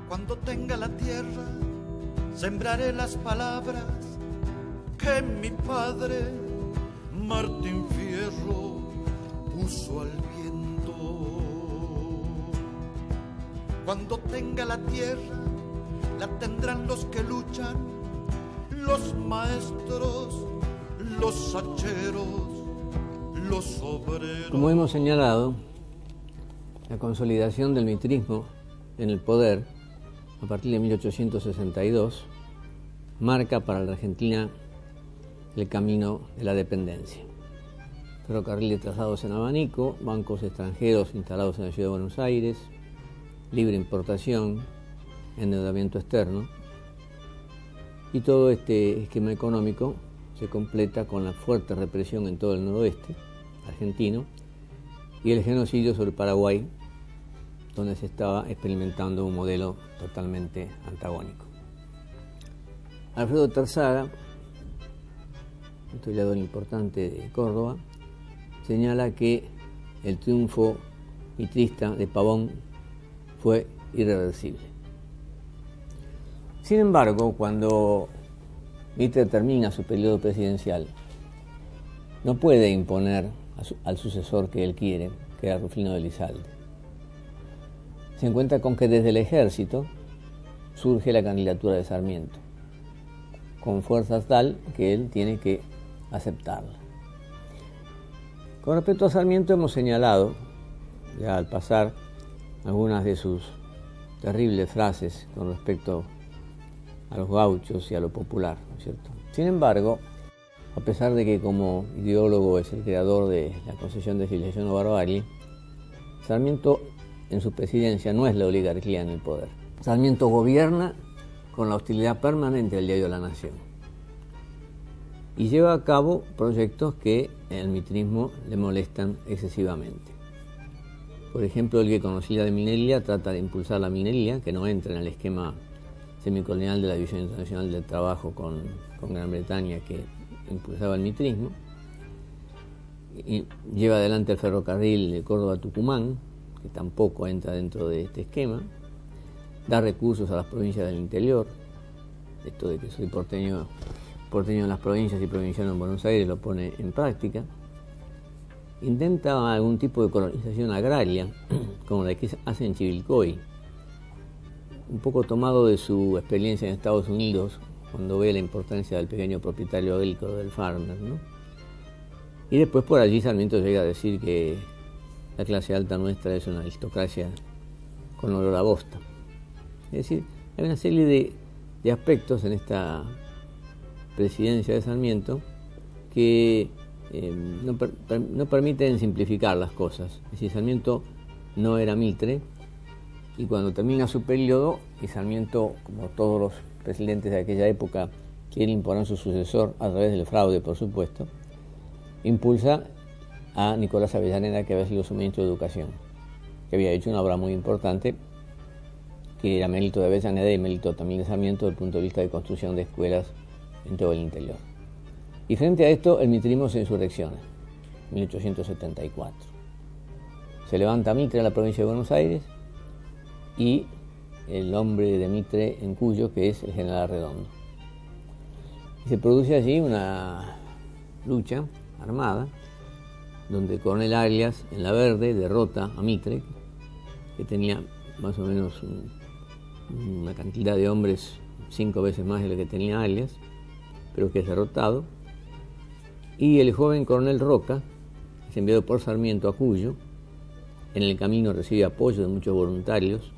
Cuando tenga la tierra, sembraré las palabras que mi padre, Martín Fierro, puso al viento. Cuando tenga la tierra, la tendrán los que luchan, los maestros, los hacheros, los obreros. Como hemos señalado, la consolidación del mitrismo en el poder a partir de 1862 marca para la Argentina el camino de la dependencia. Ferrocarril de traslados en abanico, bancos extranjeros instalados en la ciudad de Buenos Aires, libre importación, endeudamiento externo, y todo este esquema económico se completa con la fuerte represión en todo el noroeste argentino y el genocidio sobre Paraguay, donde se estaba experimentando un modelo totalmente antagónico. Alfredo Terzaga, historiador importante de Córdoba, señala que el triunfo mitrista de Pavón fue irreversible. Sin embargo, cuando Mitre termina su periodo presidencial, no puede imponer al sucesor que él quiere, que era Rufino de Elizalde. Se encuentra con que desde el ejército surge la candidatura de Sarmiento, con fuerzas tal que él tiene que aceptarla. Con respecto a Sarmiento hemos señalado, ya al pasar, algunas de sus terribles frases con respecto a los gauchos y a lo popular, ¿no es cierto? Sin embargo, a pesar de que como ideólogo es el creador de la concesión de filiación o barbarie, Sarmiento en su presidencia no es la oligarquía en el poder. Sarmiento gobierna con la hostilidad permanente del diario La Nación y lleva a cabo proyectos que al mitrismo le molestan excesivamente. Por ejemplo, el que conocía de minería trata de impulsar la minería, que no entra en el esquema semicolonial de la División Internacional del Trabajo con Gran Bretaña que impulsaba el mitrismo, y lleva adelante el ferrocarril de Córdoba a Tucumán, que tampoco entra dentro de este esquema, da recursos a las provincias del interior, esto de que soy porteño en las provincias y provinciano en Buenos Aires lo pone en práctica, intenta algún tipo de colonización agraria, como la que hace en Chivilcoy, un poco tomado de su experiencia en Estados Unidos, cuando ve la importancia del pequeño propietario agrícola, del farmer, ¿no? Y después por allí Sarmiento llega a decir que la clase alta nuestra es una aristocracia con olor a bosta. Es decir, hay una serie de aspectos en esta presidencia de Sarmiento que no permiten simplificar las cosas. Es decir, Sarmiento no era Mitre, y cuando termina su periodo, y Sarmiento, como todos los presidentes de aquella época, quiere imponer su sucesor a través del fraude, por supuesto, impulsa a Nicolás Avellaneda, que había sido su ministro de Educación, que había hecho una obra muy importante, que era mérito de Avellaneda y mérito también de Sarmiento desde el punto de vista de construcción de escuelas en todo el interior. Y frente a esto, el mitrismo se insurrecciona, en 1874. Se levanta Mitre en la provincia de Buenos Aires y el hombre de Mitre en Cuyo, que es el general Arredondo. Y se produce allí una lucha armada, donde el coronel Arias, en La Verde, derrota a Mitre, que tenía más o menos una cantidad de hombres 5 veces más de lo que tenía Arias, pero que es derrotado. Y el joven coronel Roca es enviado por Sarmiento a Cuyo. En el camino recibe apoyo de muchos voluntarios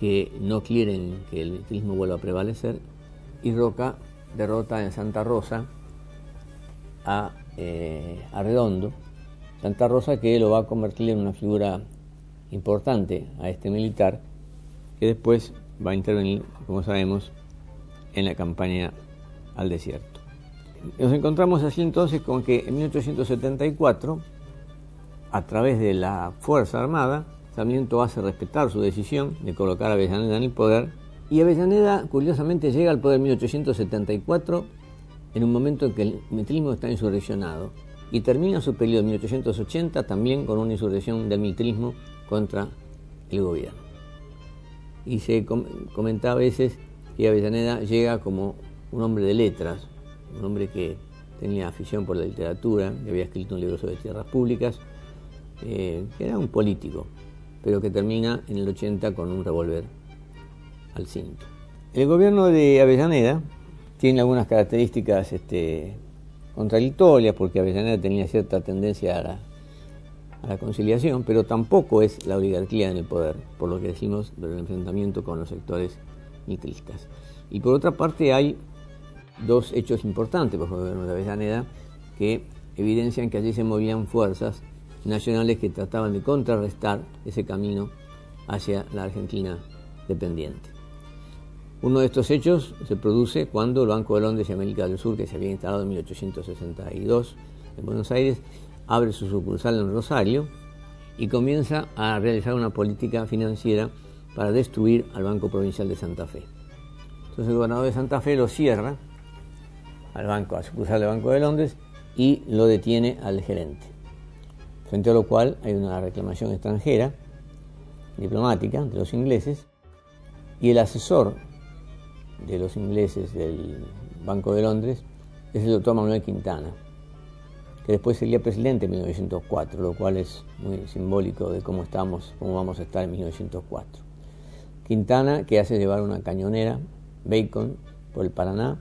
que no quieren que el mitrismo vuelva a prevalecer, y Roca derrota en Santa Rosa a Arredondo. Santa Rosa, que lo va a convertir en una figura importante a este militar, que después va a intervenir, como sabemos, en la campaña al desierto. Nos encontramos así entonces con que en 1874, a través de la Fuerza Armada, Sarmiento hace respetar su decisión de colocar a Avellaneda en el poder, y Avellaneda, curiosamente, llega al poder en 1874 en un momento en que el mitrismo está insurreccionado, y termina su periodo en 1880 también con una insurrección del mitrismo contra el gobierno. y se comentaba a veces que Avellaneda llega como un hombre de letras, un hombre que tenía afición por la literatura, que había escrito un libro sobre tierras públicas, que era un político, pero que termina en el 80 con un revólver al cinto. El gobierno de Avellaneda tiene algunas características contradictorias, porque Avellaneda tenía cierta tendencia a la conciliación, pero tampoco es la oligarquía en el poder, por lo que decimos del enfrentamiento con los sectores mitristas. Y por otra parte hay dos hechos importantes por el gobierno de Avellaneda que evidencian que allí se movían fuerzas nacionales que trataban de contrarrestar ese camino hacia la Argentina dependiente. Uno de estos hechos se produce cuando el Banco de Londres y América del Sur, que se había instalado en 1862 en Buenos Aires, abre su sucursal en Rosario y comienza a realizar una política financiera para destruir al Banco Provincial de Santa Fe. Entonces el gobernador de Santa Fe lo cierra a sucursal del Banco de Londres y lo detiene al gerente. Frente a lo cual hay una reclamación extranjera, diplomática, de los ingleses, y el asesor de los ingleses del Banco de Londres es el doctor Manuel Quintana, que después sería presidente en 1904, lo cual es muy simbólico de cómo vamos a estar en 1904. Quintana, que hace llevar una cañonera, Bacon, por el Paraná,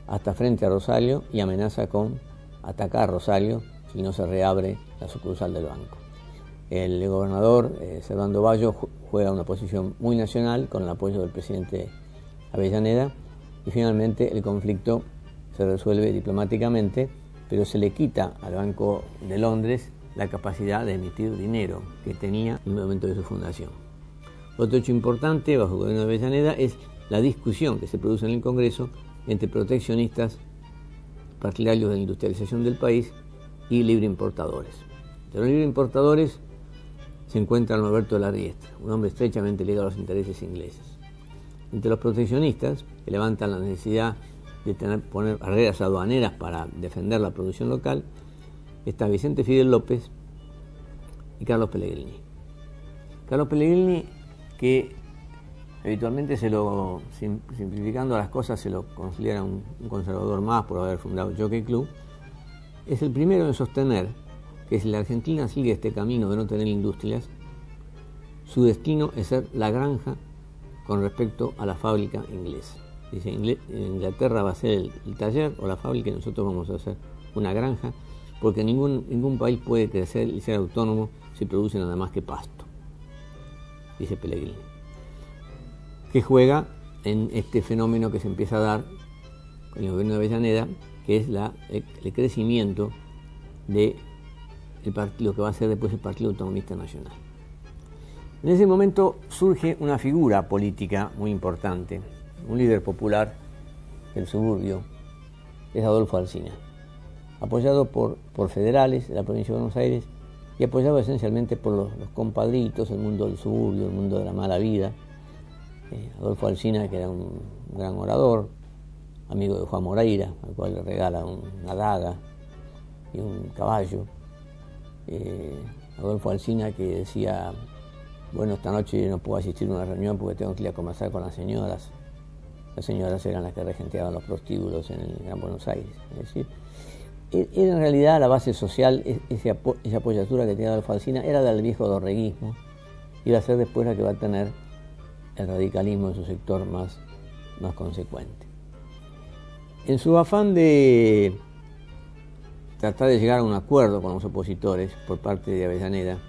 hasta frente a Rosario y amenaza con atacar Rosario si no se reabre la sucursal del banco. El gobernador Servando Bayo juega una posición muy nacional con el apoyo del presidente Avellaneda y finalmente el conflicto se resuelve diplomáticamente, pero se le quita al Banco de Londres la capacidad de emitir dinero que tenía en el momento de su fundación. Otro hecho importante bajo el gobierno de Avellaneda es la discusión que se produce en el Congreso entre proteccionistas, partidarios de la industrialización del país y libre importadores. De los libre importadores se encuentra Norberto Lardiestra, un hombre estrechamente ligado a los intereses ingleses. Entre los proteccionistas, que levantan la necesidad de poner barreras aduaneras para defender la producción local, está Vicente Fidel López y Carlos Pellegrini. Carlos Pellegrini, que habitualmente simplificando las cosas, se lo considera un conservador más por haber fundado el Jockey Club, es el primero en sostener que si la Argentina sigue este camino de no tener industrias, su destino es ser la granja con respecto a la fábrica inglesa. Dice, Inglaterra va a ser el taller o la fábrica y nosotros vamos a hacer una granja, porque ningún país puede crecer y ser autónomo si produce nada más que pasto, dice Pellegrini, que juega en este fenómeno que se empieza a dar con el gobierno de Avellaneda, que es el crecimiento de lo que va a ser después el Partido Autonomista Nacional. En ese momento surge una figura política muy importante, un líder popular del suburbio, es Adolfo Alsina, apoyado por federales de la provincia de Buenos Aires y apoyado esencialmente por los compadritos, el mundo del suburbio, el mundo de la mala vida. Adolfo Alsina, que era un gran orador, amigo de Juan Moreira, al cual le regala una daga y un caballo. Adolfo Alsina, que decía, bueno, esta noche no puedo asistir a una reunión porque tengo que ir a conversar con las señoras. Las señoras eran las que regenteaban los prostíbulos en el Gran Buenos Aires. Es decir, era en realidad la base social, esa apoyatura que tenía Adolfo Alsina, era del viejo dorreguismo, iba a ser después la que va a tener el radicalismo en su sector más consecuente. En su afán de tratar de llegar a un acuerdo con los opositores por parte de Avellaneda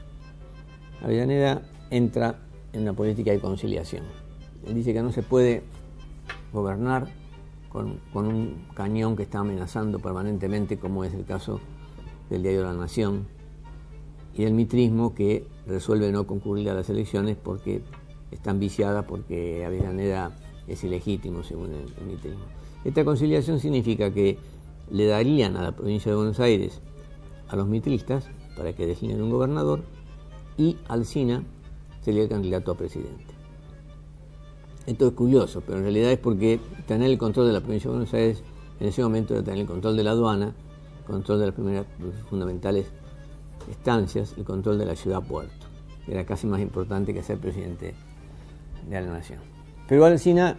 entra en una política de conciliación. Él dice que no se puede gobernar con un cañón que está amenazando permanentemente, como es el caso del diario La Nación, y del mitrismo, que resuelve no concurrir a las elecciones porque están viciadas, porque Avellaneda es ilegítimo según el mitrismo. Esta conciliación significa que le darían a la provincia de Buenos Aires a los mitristas para que designen un gobernador y Alsina sería el candidato a presidente. Esto es curioso, pero en realidad es porque tener el control de la provincia de Buenos Aires en ese momento era tener el control de la aduana, el control de las primeras fundamentales estancias, el control de la ciudad-puerto. Era casi más importante que ser presidente de la nación. Pero Alsina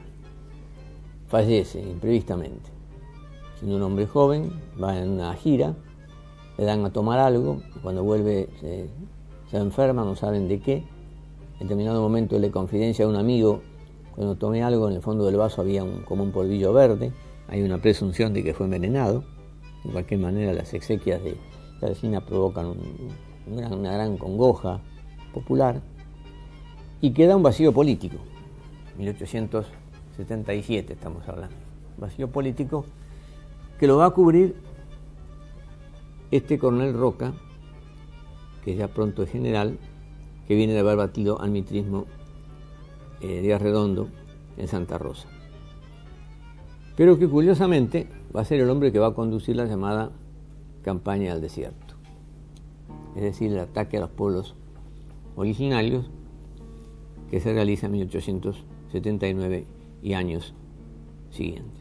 fallece imprevistamente. Siendo un hombre joven, va en una gira, le dan a tomar algo, cuando vuelve se enferma, no saben de qué. En determinado momento le confidencia a un amigo: cuando tomé algo, en el fondo del vaso había como un polvillo verde. Hay una presunción de que fue envenenado. De cualquier manera, las exequias de Alsina provocan una gran congoja popular y queda un vacío político. 1877 estamos hablando. Vacío político que lo va a cubrir este coronel Roca, que ya pronto es general, que viene de haber batido al mitrismo de Arredondo en Santa Rosa. Pero que curiosamente va a ser el hombre que va a conducir la llamada campaña del desierto, es decir, el ataque a los pueblos originarios, que se realiza en 1879 y años siguientes.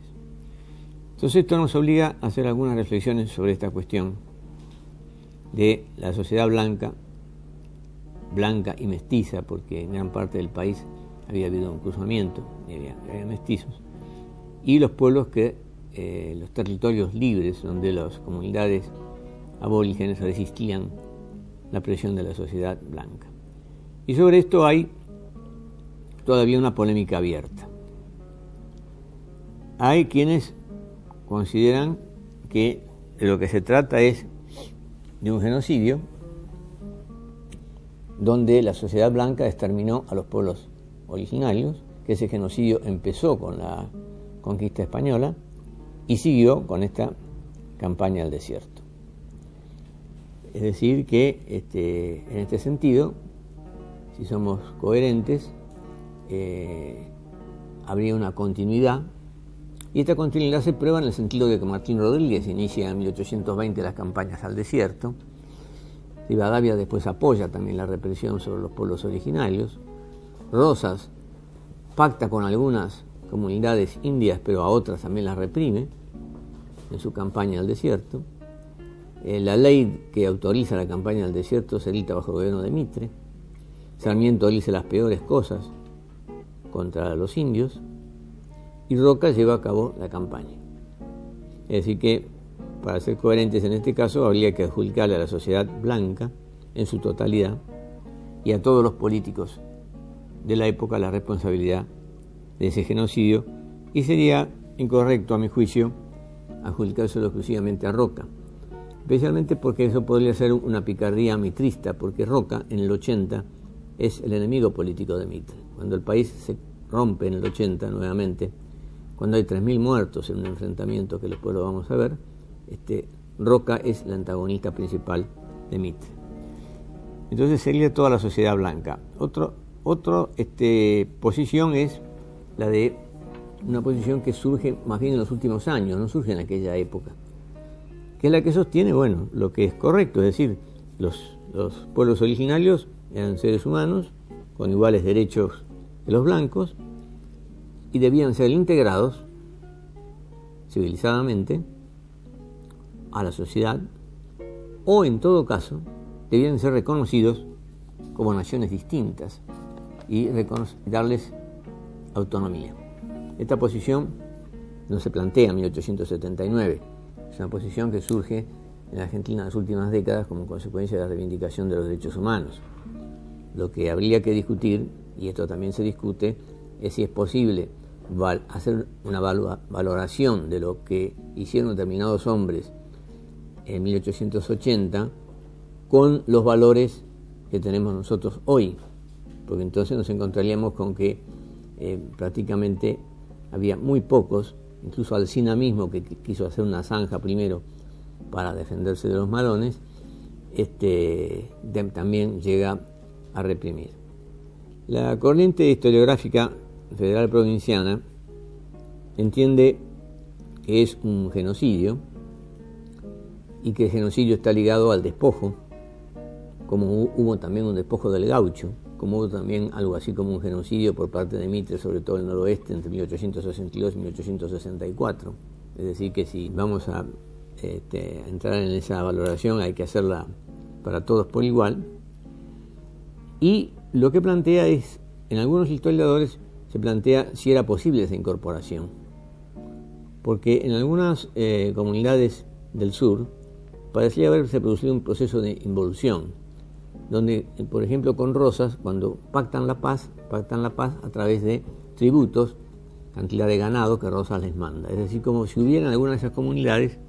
Entonces esto nos obliga a hacer algunas reflexiones sobre esta cuestión de la sociedad blanca y mestiza, porque en gran parte del país había habido un cruzamiento, había mestizos, y los pueblos los territorios libres, donde las comunidades aborígenes resistían la presión de la sociedad blanca. Y sobre esto hay todavía una polémica abierta. Hay quienes consideran que de lo que se trata es de un genocidio donde la sociedad blanca exterminó a los pueblos originarios, que ese genocidio empezó con la conquista española y siguió con esta campaña al desierto. Es decir, que en este sentido, si somos coherentes, habría una continuidad, y esta continuidad se prueba en el sentido de que Martín Rodríguez inicia en 1820 las campañas al desierto. Rivadavia después apoya también la represión sobre los pueblos originarios. Rosas pacta con algunas comunidades indias, pero a otras también las reprime en su campaña al desierto. La ley que autoriza la campaña al desierto se dicta bajo el gobierno de Mitre. Sarmiento dice las peores cosas contra los indios y Roca lleva a cabo la campaña. Es decir que, para ser coherentes en este caso, habría que adjudicarle a la sociedad blanca en su totalidad y a todos los políticos de la época la responsabilidad de ese genocidio, y sería incorrecto, a mi juicio, adjudicárselo exclusivamente a Roca, especialmente porque eso podría ser una picardía mitrista, porque Roca en el 80 es el enemigo político de Mitre. Cuando el país se rompe en el 80 nuevamente, cuando hay 3.000 muertos en un enfrentamiento que después lo vamos a ver, Roca es el antagonista principal de Mitre. Entonces sería toda la sociedad blanca. Otra posición es la de una posición que surge más bien en los últimos años, no surge en aquella época, que es la que sostiene, lo que es correcto, es decir, los pueblos originarios eran seres humanos con iguales derechos que los blancos y debían ser integrados civilizadamente a la sociedad, o en todo caso debían ser reconocidos como naciones distintas y darles autonomía. Esta posición no se plantea en 1879, es una posición que surge en la Argentina en las últimas décadas como consecuencia de la reivindicación de los derechos humanos. Lo que habría que discutir, y esto también se discute, es si es posible hacer una valoración de lo que hicieron determinados hombres en 1880 con los valores que tenemos nosotros hoy, porque entonces nos encontraríamos con que prácticamente había muy pocos, incluso Alsina mismo, que quiso hacer una zanja primero para defenderse de los malones, también llega a reprimir. La corriente historiográfica federal provinciana entiende que es un genocidio y que el genocidio está ligado al despojo, como hubo también un despojo del gaucho, como hubo también algo así como un genocidio por parte de Mitre, sobre todo en el noroeste, entre 1862 y 1864. Es decir, que si vamos a entrar en esa valoración hay que hacerla para todos por igual. Y lo que plantea es en algunos historiadores se plantea si era posible esa incorporación, porque en algunas comunidades del sur parecía haberse producido un proceso de involución, donde, por ejemplo, con Rosas, cuando pactan la paz a través de tributos, cantidad de ganado que Rosas les manda. Es decir, como si hubiera en algunas de esas comunidades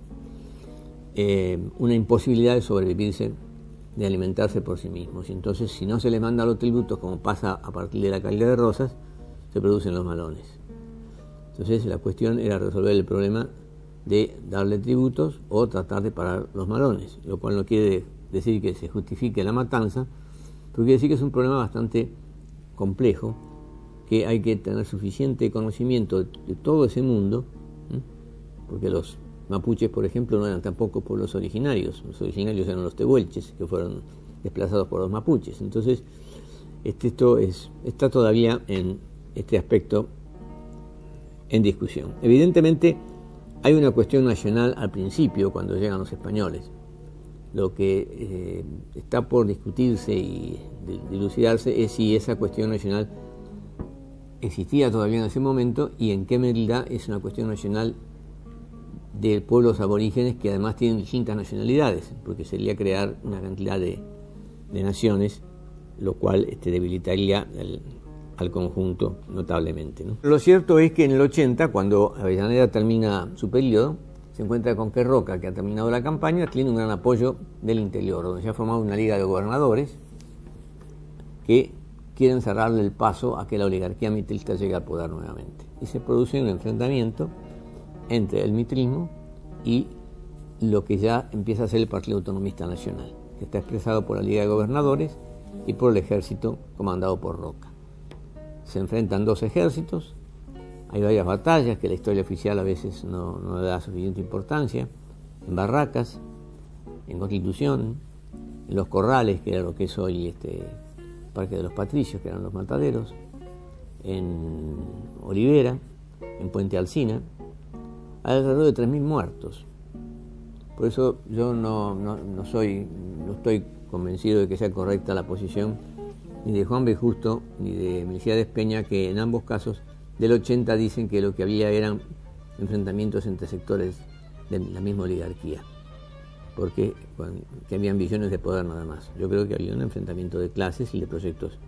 una imposibilidad de sobrevivirse, de alimentarse por sí mismos. Y entonces, si no se les manda los tributos, como pasa a partir de la caída de Rosas, se producen los malones. Entonces, la cuestión era resolver el problema de darle tributos o tratar de parar los malones, lo cual no quiere decir que se justifique la matanza, pero quiere decir que es un problema bastante complejo, que hay que tener suficiente conocimiento de todo ese mundo, porque los mapuches, por ejemplo, no eran tampoco pueblos originarios. Los originarios eran los tehuelches, que fueron desplazados por los mapuches. Entonces, esto está todavía en este aspecto en discusión. Evidentemente, hay una cuestión nacional al principio, cuando llegan los españoles. Lo que está por discutirse y dilucidarse es si esa cuestión nacional existía todavía en ese momento y en qué medida es una cuestión nacional de pueblos aborígenes que además tienen distintas nacionalidades, porque sería crear una cantidad de naciones, lo cual debilitaría al conjunto notablemente, ¿no? Lo cierto es que en el 80, cuando Avellaneda termina su periodo, se encuentra con que Roca, que ha terminado la campaña, tiene un gran apoyo del interior, donde se ha formado una liga de gobernadores que quieren cerrarle el paso a que la oligarquía mitrista llegue al poder nuevamente. Y se produce un enfrentamiento entre el mitrismo y lo que ya empieza a ser el Partido Autonomista Nacional, que está expresado por la Liga de Gobernadores y por el ejército comandado por Roca. Se enfrentan dos ejércitos, hay varias batallas que la historia oficial a veces no le da suficiente importancia, en Barracas, en Constitución, en Los Corrales, que era lo que es hoy Parque de los Patricios, que eran los mataderos, en Olivera, en Puente Alsina. Hay alrededor de 3.000 muertos. Por eso yo no estoy convencido de que sea correcta la posición ni de Juan B. Justo ni de Melquiades Peña, que en ambos casos del 80 dicen que lo que había eran enfrentamientos entre sectores de la misma oligarquía, porque que había ambiciones de poder nada más. Yo creo que había un enfrentamiento de clases y de proyectos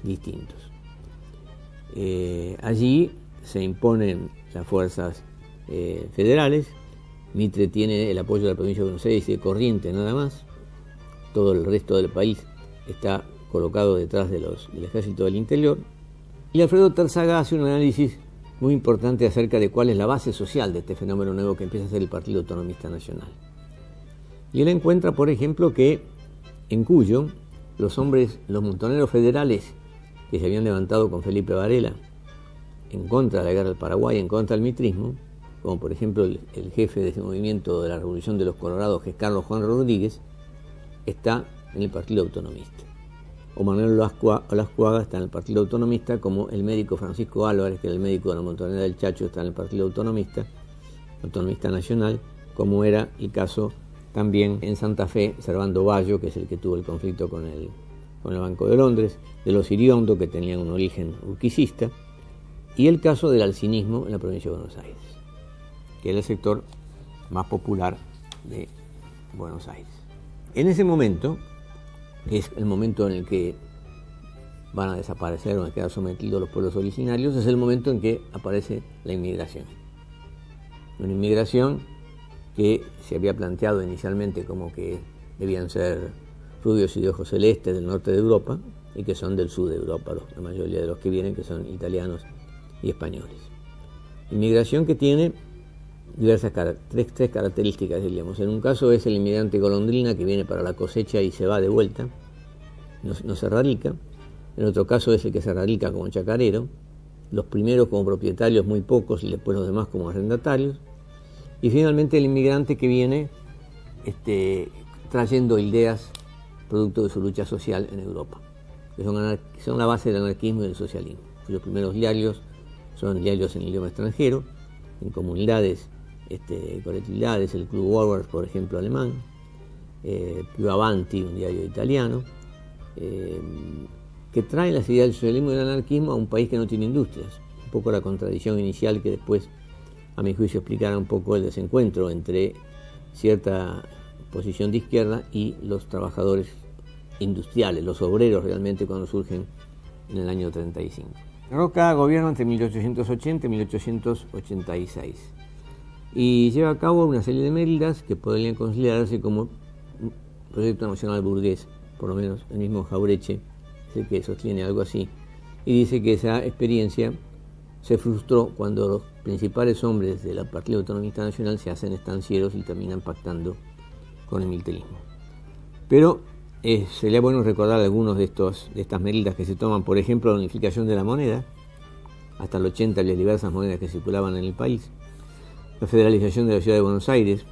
distintos. Allí se imponen las fuerzas federales. Mitre tiene el apoyo de la provincia de Buenos Aires y de Corrientes nada más. Todo el resto del país está colocado detrás del ejército del interior. Y Alfredo Terzaga hace un análisis muy importante acerca de cuál es la base social de este fenómeno nuevo que empieza a ser el Partido Autonomista Nacional. Y él encuentra, por ejemplo, que en Cuyo los montoneros federales que se habían levantado con Felipe Varela en contra de la guerra del Paraguay, en contra del mitrismo, como por ejemplo el jefe de ese movimiento de la Revolución de los Colorados, que es Carlos Juan Rodríguez, está en el Partido Autonomista. O Manuel Olascuaga está en el Partido Autonomista, como el médico Francisco Álvarez, que era el médico de la Montonera del Chacho, está en el Partido Autonomista Nacional, como era el caso también en Santa Fe, Servando Bayo, que es el que tuvo el conflicto con el Banco de Londres, de los Iriondo, que tenían un origen urquicista, y el caso del alcinismo en la provincia de Buenos Aires, que era el sector más popular de Buenos Aires. En ese momento, que es el momento en el que van a desaparecer o van a quedar sometidos los pueblos originarios, es el momento en que aparece la inmigración. Una inmigración que se había planteado inicialmente como que debían ser rubios y de ojos celestes del norte de Europa y que son del sur de Europa, la mayoría de los que vienen, que son italianos y españoles. Inmigración que tiene diversas tres características, diríamos. En un caso es el inmigrante golondrina que viene para la cosecha y se va de vuelta, no se radica. En otro caso es el que se radica como chacarero, los primeros como propietarios muy pocos y después los demás como arrendatarios. Y finalmente el inmigrante que viene trayendo ideas producto de su lucha social en Europa, que son la base del anarquismo y del socialismo. Los primeros diarios son diarios en idioma extranjero, en comunidades, colectividades, el Club Warburg, por ejemplo, alemán, Più Avanti, un diario italiano, que trae las ideas del socialismo y del anarquismo a un país que no tiene industrias. Un poco la contradicción inicial que después, a mi juicio, explicará un poco el desencuentro entre cierta posición de izquierda y los trabajadores industriales, los obreros realmente cuando surgen en el año 35. Roca gobierna entre 1880 y 1886 y lleva a cabo una serie de medidas que podrían considerarse como un proyecto nacional burgués, por lo menos el mismo Jauretche sé que sostiene algo así, y dice que esa experiencia se frustró cuando los principales hombres del Partido Autonomista Nacional se hacen estancieros y terminan pactando con el militarismo. Pero sería bueno recordar algunos de estas medidas que se toman, por ejemplo, la unificación de la moneda. Hasta el 80 había diversas monedas que circulaban en el país. La federalización de la ciudad de Buenos Aires,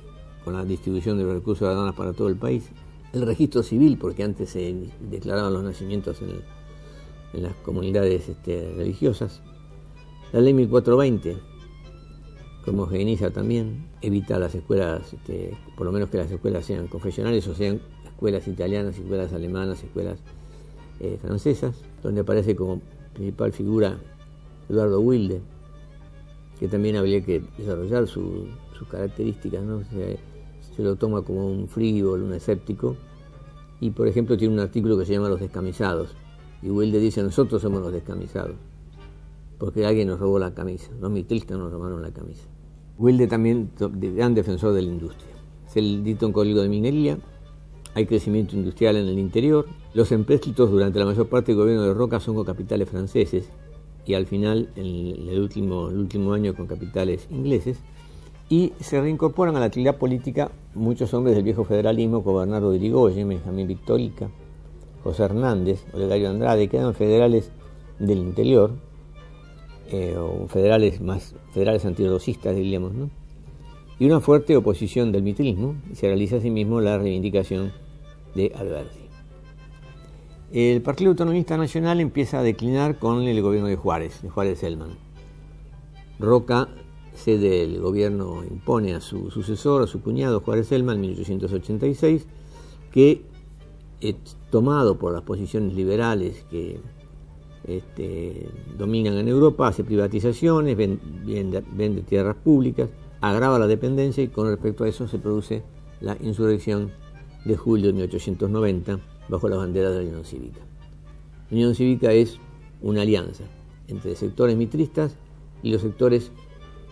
con la distribución de los recursos de aduanas para todo el país. El registro civil, porque antes se declaraban los nacimientos en las comunidades religiosas. La ley 1420, que homogeniza también, evita las escuelas, por lo menos que las escuelas sean confesionales o sean escuelas italianas, escuelas alemanas, escuelas francesas, donde aparece como principal figura Eduardo Wilde, que también habría que desarrollar sus características, ¿no? Se lo toma como un frívolo, un escéptico, y por ejemplo tiene un artículo que se llama Los descamisados, y Wilde dice: nosotros somos los descamisados, porque alguien nos robó la camisa, los mitristas nos robaron la camisa. Wilde también, gran defensor de la industria. Se dicta un código de minería, hay crecimiento industrial en el interior, los empréstitos durante la mayor parte del gobierno de Roca son con capitales franceses, y al final, en el último año, con capitales ingleses, y se reincorporan a la actividad política muchos hombres del viejo federalismo, como Bernardo de Irigoyen, Benjamín Victorica, José Hernández, Olegario Andrade, que eran federales del interior, o federales antirrocistas, diríamos, ¿no? Y una fuerte oposición del mitrismo, y se realiza asimismo la reivindicación de Alberti. El Partido Autonomista Nacional empieza a declinar con el gobierno de Juárez Celman. Roca cede el gobierno, impone a su sucesor, a su cuñado Juárez Celman, en 1886, que, tomado por las posiciones liberales que dominan en Europa, hace privatizaciones, vende tierras públicas, agrava la dependencia, y con respecto a eso se produce la insurrección de julio de 1890 bajo la bandera de la Unión Cívica. La Unión Cívica es una alianza entre sectores mitristas y los sectores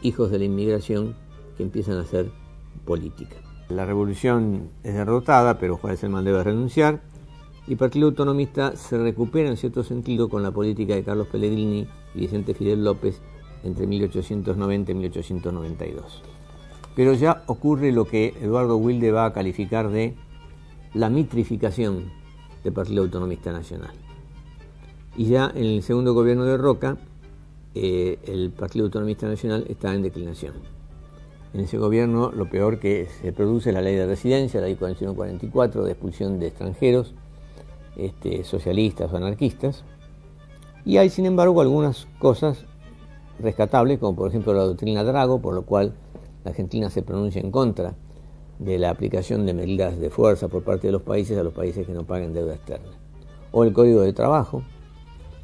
hijos de la inmigración que empiezan a hacer política. La revolución es derrotada, pero Juárez Celman debe renunciar, y el Partido Autonomista se recupera en cierto sentido con la política de Carlos Pellegrini y Vicente Fidel López entre 1890 y 1892. Pero ya ocurre lo que Eduardo Wilde va a calificar de la mitrificación del Partido Autonomista Nacional. Y ya en el segundo gobierno de Roca, el Partido Autonomista Nacional está en declinación. En ese gobierno lo peor que se produce es la ley de residencia, la ley 4144, de expulsión de extranjeros, socialistas o anarquistas, y hay sin embargo algunas cosas rescatables, como por ejemplo la doctrina Drago, por lo cual la Argentina se pronuncia en contra de la aplicación de medidas de fuerza por parte de los países a los países que no paguen deuda externa, o el Código de Trabajo,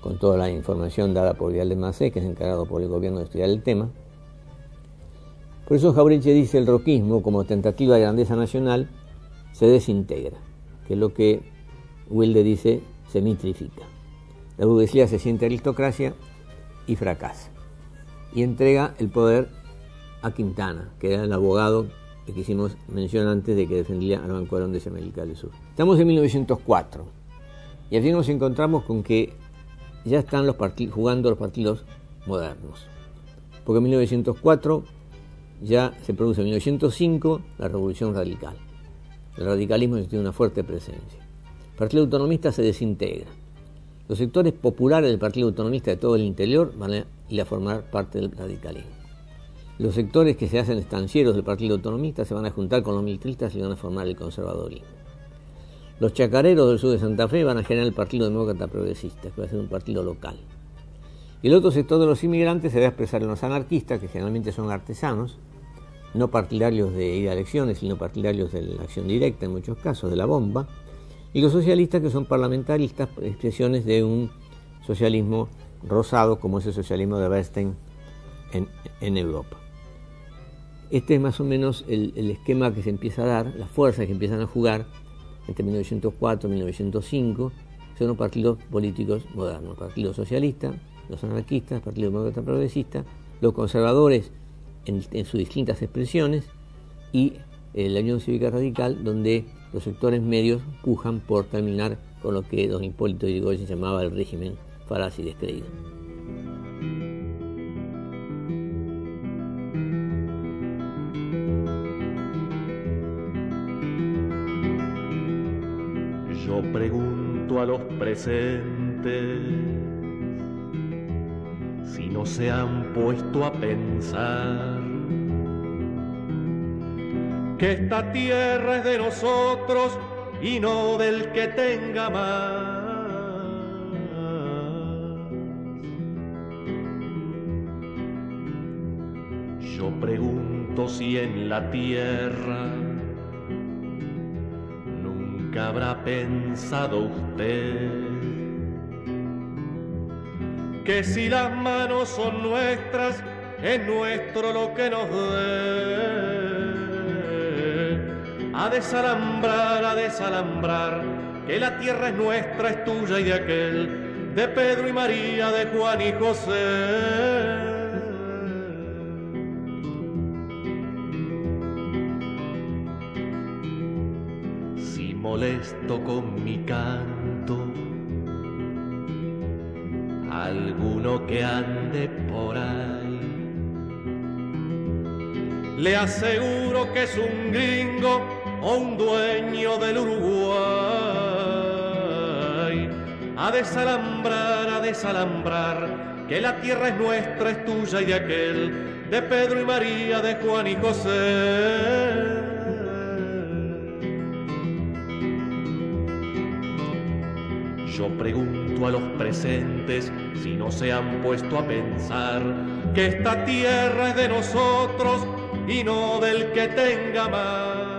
con toda la información dada por Vidal de Macé, que es encargado por el gobierno de estudiar el tema. Por eso Jauretche dice: el roquismo, como tentativa de grandeza nacional, se desintegra, que es lo que Wilde dice, se mitrifica. La burguesía se siente aristocracia y fracasa, y entrega el poder a Quintana, que era el abogado que hicimos mención antes, de que defendía al Banco Arón de América del Sur. Estamos en 1904, y allí nos encontramos con que ya están jugando los partidos modernos, porque en 1904 ya se produce, en 1905, la Revolución Radical. El radicalismo tiene una fuerte presencia. El Partido Autonomista se desintegra. Los sectores populares del Partido Autonomista de todo el interior van a ir a formar parte del radicalismo. Los sectores que se hacen estancieros del Partido Autonomista se van a juntar con los militaristas y van a formar el conservadorismo. Los chacareros del sur de Santa Fe van a generar el Partido Demócrata Progresista, que va a ser un partido local. Y el otro sector de los inmigrantes se va a expresar en los anarquistas, que generalmente son artesanos, no partidarios de ir a elecciones, sino partidarios de la acción directa, en muchos casos, de la bomba, y los socialistas, que son parlamentaristas, expresiones de un socialismo rosado, como es el socialismo de Bernstein en Europa. Este es más o menos el esquema que se empieza a dar, las fuerzas que empiezan a jugar entre 1904 y 1905, son los partidos políticos modernos, el Partido Socialista, los anarquistas, el Partido Demócrata Progresista, los conservadores en sus distintas expresiones y la Unión Cívica Radical, donde los sectores medios pujan por terminar con lo que don Hipólito Yrigoyen llamaba el régimen falaz y descreído. Yo pregunto a los presentes si no se han puesto a pensar que esta tierra es de nosotros y no del que tenga más. Yo pregunto si en la tierra nunca habrá pensado usted que si las manos son nuestras, es nuestro lo que nos dé. A desalambrar, que la tierra es nuestra, es tuya y de aquel, de Pedro y María, de Juan y José. Si molesto con mi canto alguno que ande por ahí, le aseguro que es un gringo o un dueño del Uruguay. A desalambrar, que la tierra es nuestra, es tuya y de aquel, de Pedro y María, de Juan y José. Yo pregunto a los presentes si no se han puesto a pensar que esta tierra es de nosotros y no del que tenga más.